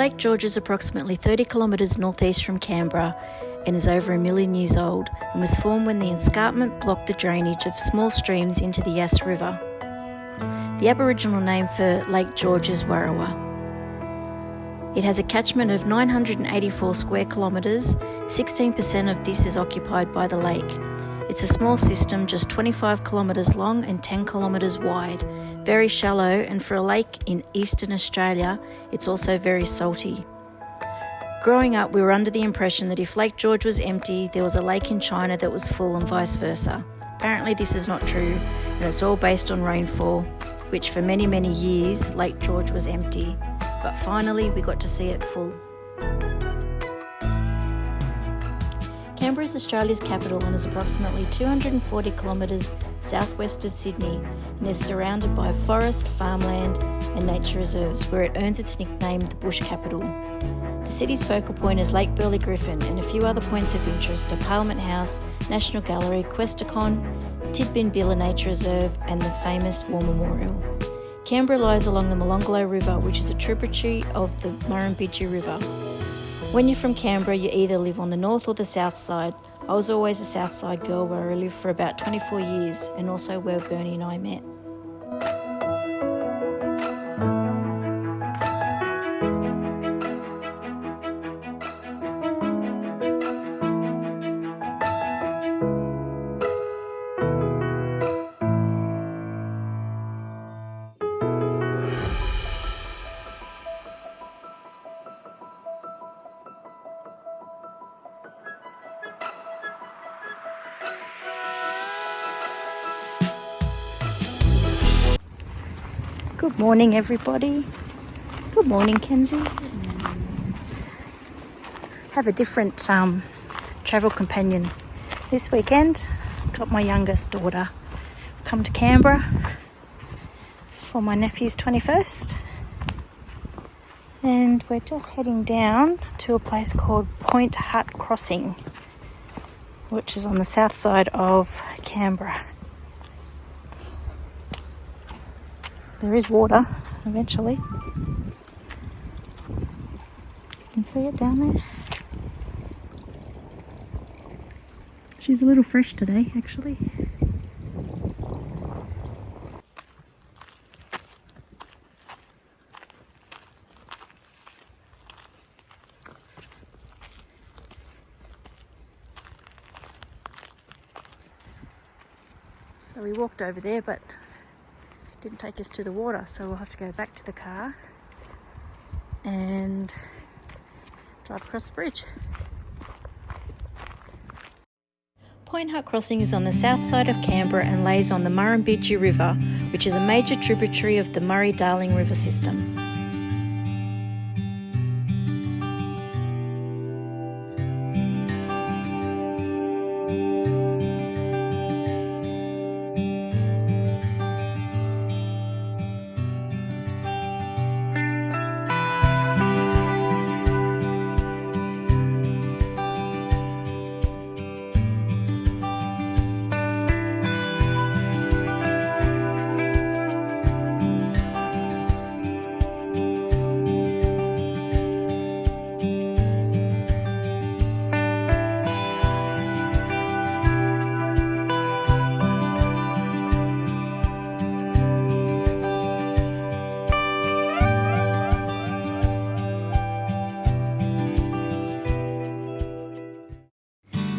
Lake George is approximately 30 kilometres northeast from Canberra and is over 1 million years old and was formed when the escarpment blocked the drainage of small streams into the Yass River. The Aboriginal name for Lake George is Warrawa. It has a catchment of 984 square kilometres, 16% of this is occupied by the lake. It's a small system, just 25 kilometres long and 10 kilometres wide, very shallow, and for a lake in eastern Australia, it's also very salty. Growing up, we were under the impression that if Lake George was empty, there was a lake in China that was full and vice versa. Apparently this is not true, and it's all based on rainfall, which for many, many years, Lake George was empty. But finally, we got to see it full. Canberra is Australia's capital and is approximately 240 kilometres southwest of Sydney and is surrounded by forest, farmland and nature reserves, where it earns its nickname the Bush Capital. The city's focal point is Lake Burley Griffin, and a few other points of interest are Parliament House, National Gallery, Questacon, Tidbinbilla Nature Reserve and the famous War Memorial. Canberra lies along the Molonglo River, which is a tributary of the Murrumbidgee River. When you're from Canberra, you either live on the north or the south side. I was always a south side girl, where I lived for about 24 years and also where Bernie and I met. Good morning, everybody. Good morning, Kenzie. Have a different travel companion this weekend. Got my youngest daughter come to Canberra for my nephew's 21st, and we're just heading down to a place called Point Hut Crossing, which is on the south side of Canberra. There is water eventually. You can see it down there. She's a little fresh today, actually. So we walked over there, but didn't take us to the water, so we'll have to go back to the car and drive across the bridge. Point Hut Crossing is on the south side of Canberra and lays on the Murrumbidgee River, which is a major tributary of the Murray-Darling River system.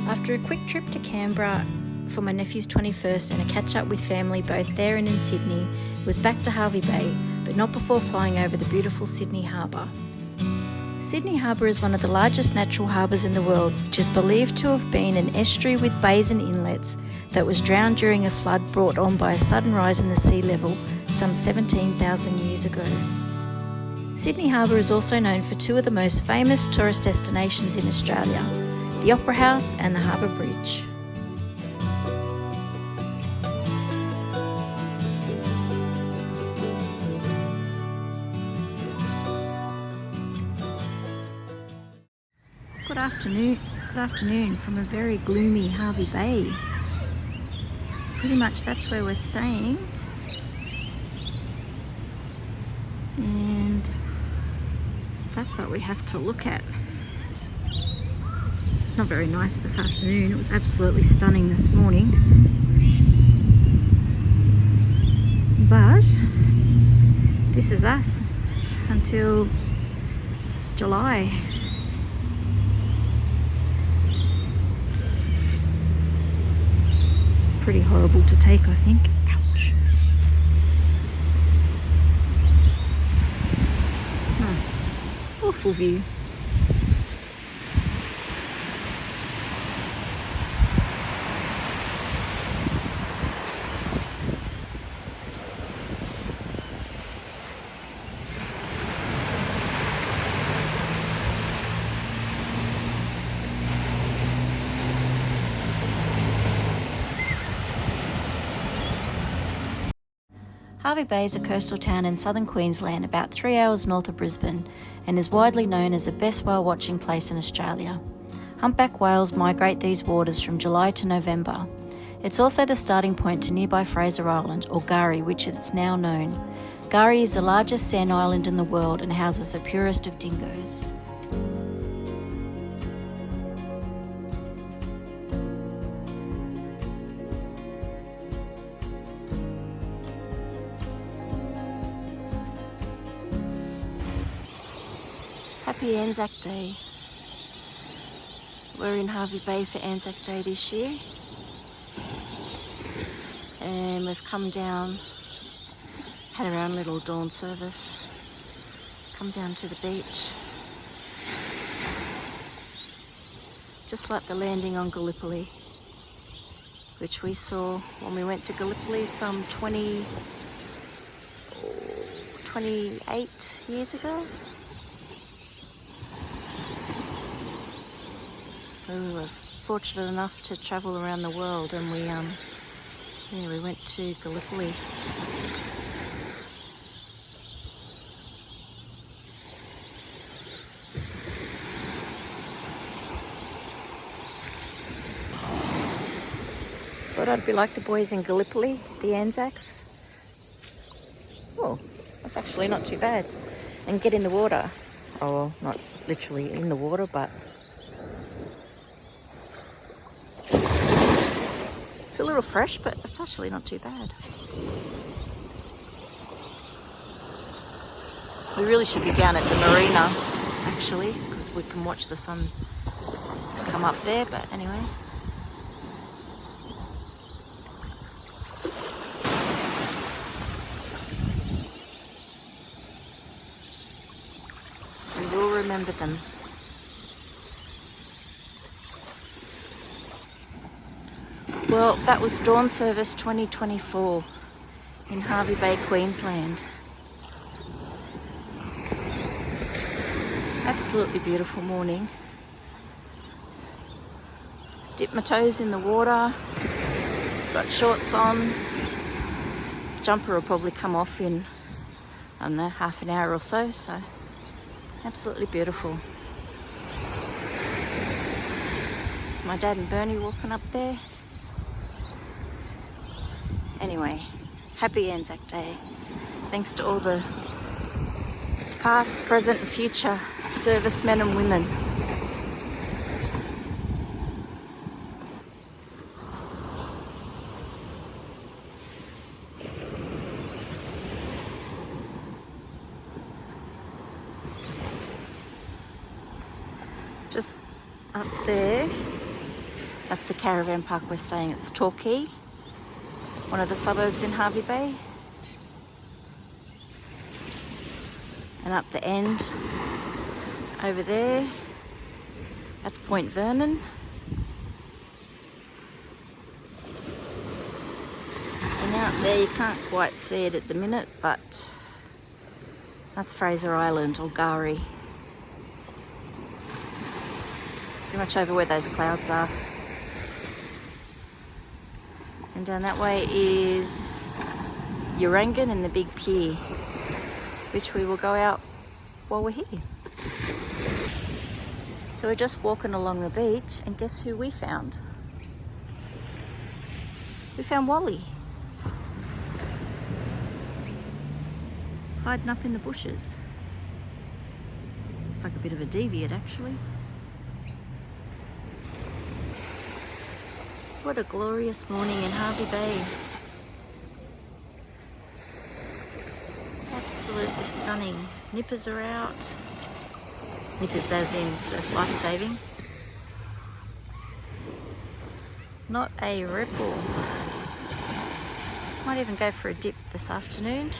After a quick trip to Canberra for my nephew's 21st and a catch up with family both there and in Sydney, it was back to Hervey Bay, but not before flying over the beautiful Sydney Harbour. Sydney Harbour is one of the largest natural harbours in the world, which is believed to have been an estuary with bays and inlets that was drowned during a flood brought on by a sudden rise in the sea level some 17,000 years ago. Sydney Harbour is also known for two of the most famous tourist destinations in Australia, the Opera House and the Harbour Bridge. Good afternoon from a very gloomy Hervey Bay. Pretty much that's where we're staying. And That's what we have to look at. It's not very nice this afternoon. It was absolutely stunning this morning. But this is us until July. Pretty horrible to take, I think. Ouch. Awful view. Hervey Bay is a coastal town in southern Queensland, about 3 hours north of Brisbane, and is widely known as the best whale watching place in Australia. Humpback whales migrate these waters from July to November. It's also the starting point to nearby Fraser Island, or Gari, which it's now known. Gari is the largest sand island in the world and houses the purest of dingoes. Happy Anzac Day. We're in Hervey Bay for Anzac Day this year. And we've come down, had our own little dawn service, come down to the beach. Just like the landing on Gallipoli, which we saw when we went to Gallipoli some 28 years ago. We were fortunate enough to travel around the world, and we went to Gallipoli. Thought I'd be like the boys in Gallipoli, the Anzacs. Oh, that's actually not too bad. And get in the water. Oh, well, not literally in the water, but it's a little fresh, but it's actually not too bad. We really should be down at the marina, actually, because we can watch the sun come up there, but anyway. We will remember them. Well, that was Dawn Service 2024 in Hervey Bay, Queensland. Absolutely beautiful morning. Dipped my toes in the water, got shorts on. Jumper will probably come off in, I don't know, half an hour or so, so absolutely beautiful. It's my dad and Bernie walking up there. Anyway, happy Anzac Day. Thanks to all the past, present and future servicemen and women. Just up there, that's the caravan park we're staying at. It's Torquay, one of the suburbs in Hervey Bay. And up the end, over there, that's Point Vernon. And out there, you can't quite see it at the minute, but that's Fraser Island, or Gari. Pretty much over where those clouds are. And down that way is Urangan and the big pier, which we will go out while we're here. So we're just walking along the beach, and guess who we found? We found Wally. Hiding up in the bushes. looks like a bit of a deviate actually. What a glorious morning in Hervey Bay. Absolutely stunning. Nippers are out. Nippers as in surf life-saving. Not a ripple. Might even go for a dip this afternoon,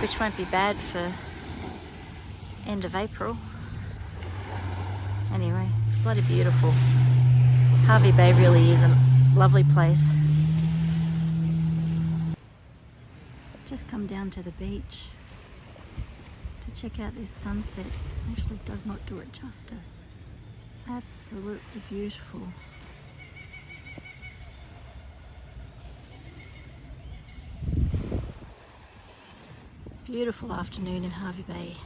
which won't be bad for end of April. Anyway, it's bloody beautiful. Hervey Bay really is a lovely place. Just come down to the beach to check out this sunset. Actually does not do it justice. Absolutely beautiful. Beautiful afternoon in Hervey Bay.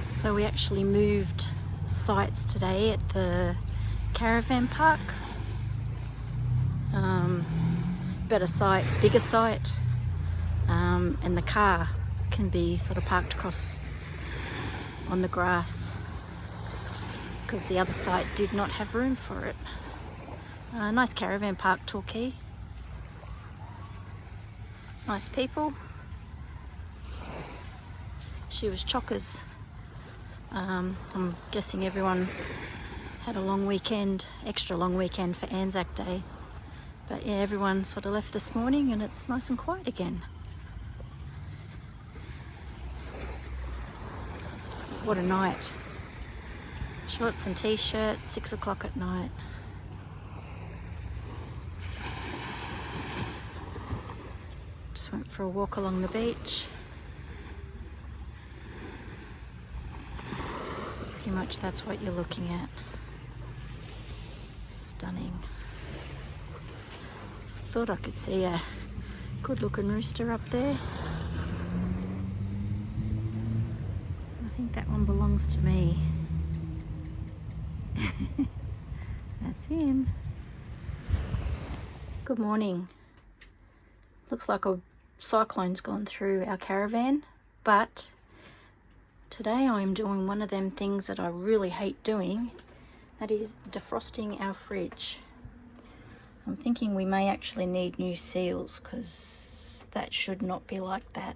So we actually moved sites today at the caravan park. Better site, bigger site, and the car can be sort of parked across on the grass because the other site did not have room for it. Nice caravan park, Torquay. Nice people. She was chockers. I'm guessing everyone had a long weekend, extra long weekend for Anzac Day. But yeah, everyone sort of left this morning and it's nice and quiet again. What a night. Shorts and t-shirt, 6 o'clock at night. Just went for a walk along the beach. Pretty much that's what you're looking at. Stunning. Thought I could see a good looking rooster up there. I think that one belongs to me. That's him. Good morning. Looks like a cyclone's gone through our caravan, but today I'm doing one of them things that I really hate doing. That is defrosting our fridge. I'm thinking we may actually need new seals because that should not be like that.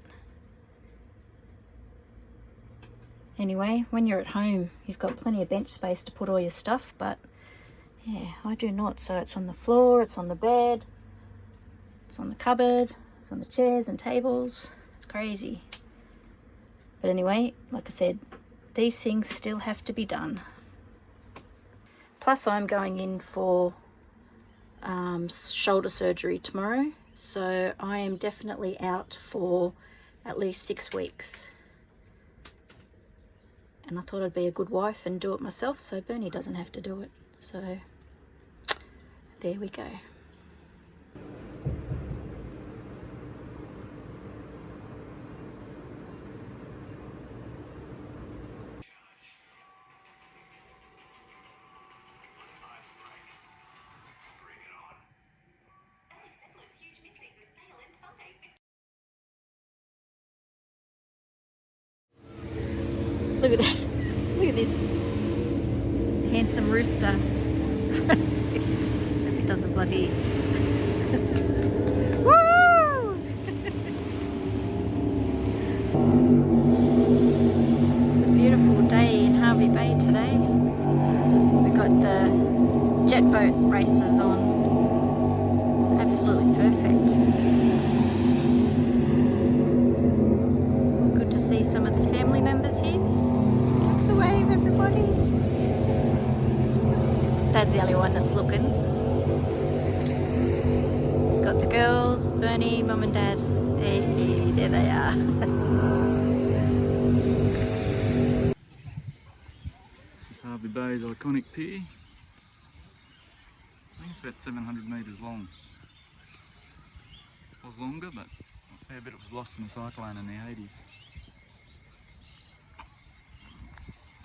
Anyway, when you're at home, you've got plenty of bench space to put all your stuff, but yeah, I do not. So it's on the floor, it's on the bed, it's on the cupboard, it's on the chairs and tables. It's crazy. But anyway, like I said, these things still have to be done. Plus I'm going in for shoulder surgery tomorrow, so I am definitely out for at least 6 weeks. And I thought I'd be a good wife and do it myself so Bernie doesn't have to do it. So there we go. Look at that. Look at this handsome rooster. Hope he doesn't bloody... Woo! It's a beautiful day in Hervey Bay today. We've got the jet boat races on. Absolutely perfect. Good to see some of the family members here. Give us a wave, everybody. Dad's the only one that's looking. Got the girls, Bernie, Mum and Dad. Hey, there they are. This is Hervey Bay's iconic pier. I think it's about 700 metres long. It was longer, but a fair bit was lost in a cyclone in the 80s.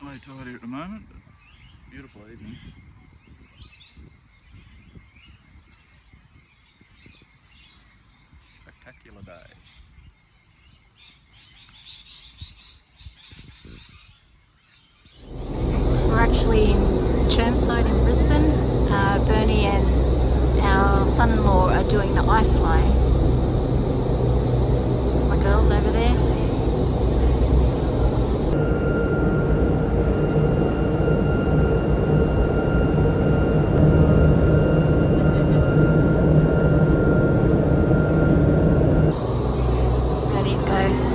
Low tide here at the moment, but Beautiful evening. Spectacular day. We're actually in Chermside in Brisbane. Bernie and our son-in-law are doing the I-fly. It's my girls over there. It's Bernie's go.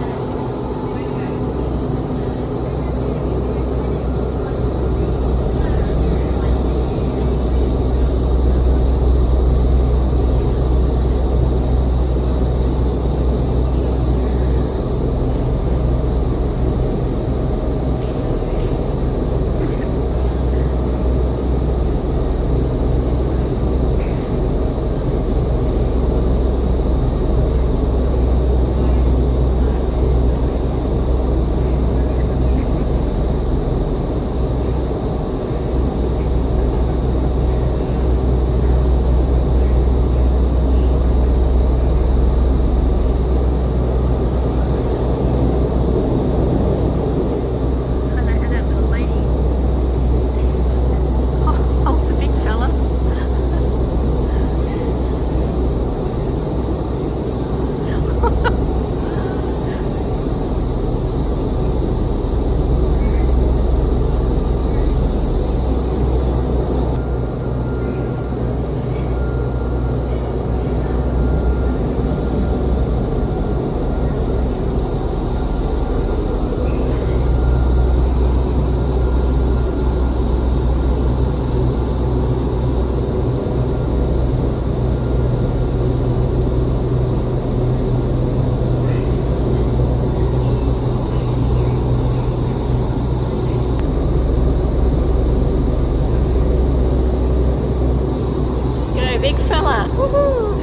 Big fella. Woohoo!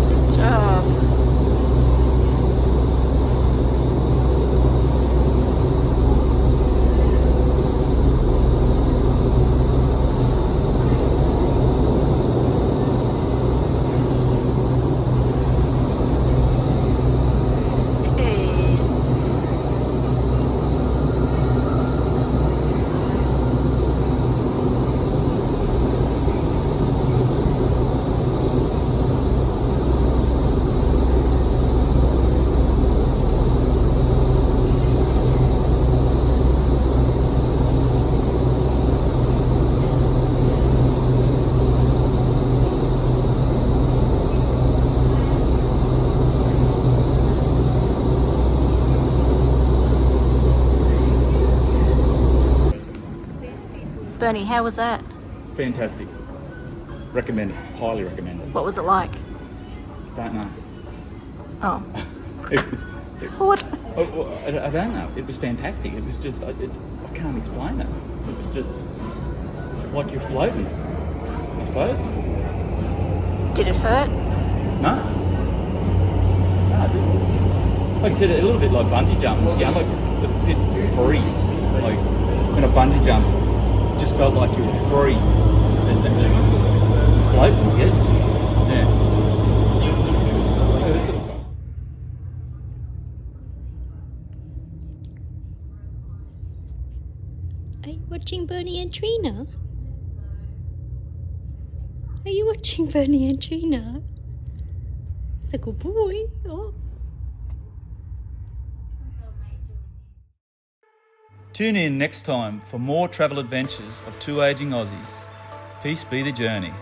Good job. Bernie, how was that? Fantastic. Recommend it. Highly recommend it. What was it like? Don't know. Oh. What? What? I don't know. It was fantastic. It was just, I can't explain it. It was just like you're floating, I suppose. Did it hurt? No. No, it didn't. Like I said, a little bit like bungee jumping. Yeah, like a bit free. Like when a bungee jump, just felt like you were free and just floating, I guess. Yeah. This sort of fun. Are you watching Bernie and Trina? Are you watching Bernie and Trina? It's a good boy. Oh. Tune in next time for more travel adventures of two aging Aussies. Peace be the journey.